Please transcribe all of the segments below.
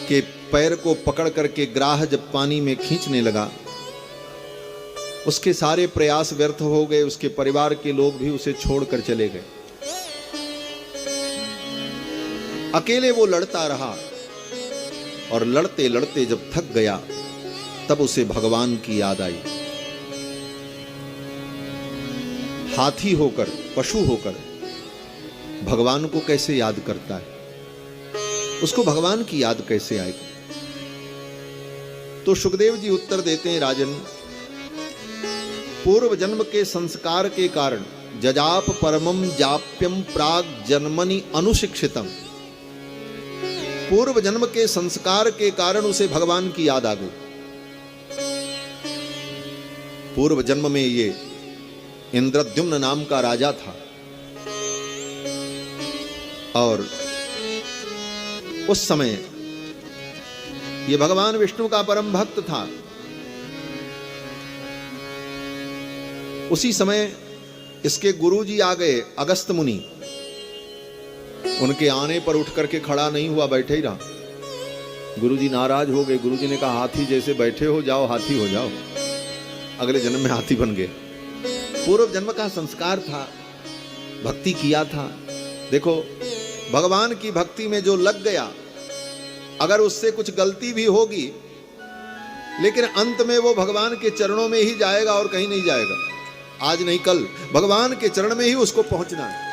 के पैर को पकड़ करके ग्राह जब पानी में खींचने लगा, उसके सारे प्रयास व्यर्थ हो गए। उसके परिवार के लोग भी उसे छोड़कर चले गए। अकेले वो लड़ता रहा और लड़ते लड़ते जब थक गया तब उसे भगवान की याद आई। हाथी होकर, पशु होकर भगवान को कैसे याद करता है, उसको भगवान की याद कैसे आएगी? तो सुखदेव जी उत्तर देते हैं, राजन, पूर्व जन्म के संस्कार के कारण जजाप परमम जाप्यम प्राग जन्मनि अनुशिक्षितम। पूर्व जन्म के संस्कार के कारण उसे भगवान की याद आ गई। पूर्व जन्म में ये इंद्रद्युम्न नाम का राजा था और उस समय ये भगवान विष्णु का परम भक्त था। उसी समय इसके गुरुजी आ गए, अगस्त मुनि। उनके आने पर उठ करके खड़ा नहीं हुआ, बैठे ही रहा। गुरुजी नाराज हो गए। गुरुजी ने कहा, हाथी जैसे बैठे हो, जाओ हाथी हो जाओ। अगले जन्म में हाथी बन गए। पूर्व जन्म का संस्कार था, भक्ति किया था। देखो, भगवान की भक्ति में जो लग गया, अगर उससे कुछ गलती भी होगी लेकिन अंत में वो भगवान के चरणों में ही जाएगा और कहीं नहीं जाएगा। आज नहीं कल भगवान के चरण में ही उसको पहुंचना है।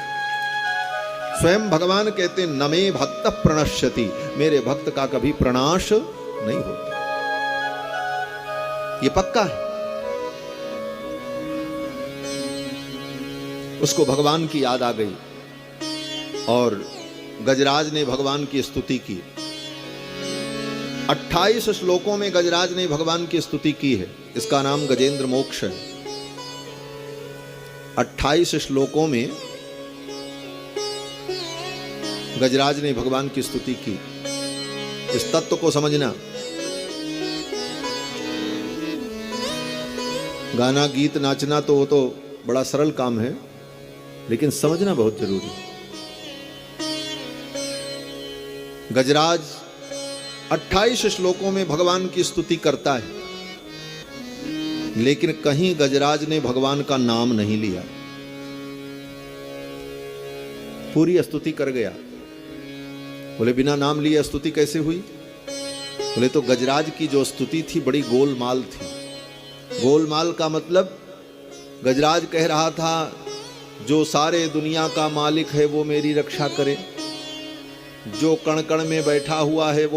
स्वयं भगवान कहते, न मे भक्त प्रणश्यति, मेरे भक्त का कभी प्रणाश नहीं होता। ये पक्का है। उसको भगवान की याद आ गई और गजराज ने भगवान की स्तुति की। 28 श्लोकों में गजराज ने भगवान की स्तुति की है। इसका नाम गजेंद्र मोक्ष है। 28 श्लोकों में गजराज ने भगवान की स्तुति की। इस तत्व को समझना। गाना, गीत, नाचना तो वो तो बड़ा सरल काम है, लेकिन समझना बहुत जरूरी है। गजराज 28 श्लोकों में भगवान की स्तुति करता है, लेकिन कहीं गजराज ने भगवान का नाम नहीं लिया। पूरी स्तुति कर गया। बोले, बिना नाम लिए स्तुति कैसे हुई? बोले, तो गजराज की जो स्तुति थी बड़ी गोलमाल थी। गोलमाल का मतलब, गजराज कह रहा था, जो सारे दुनिया का मालिक है वो मेरी रक्षा करे, जो कण कण में बैठा हुआ है वो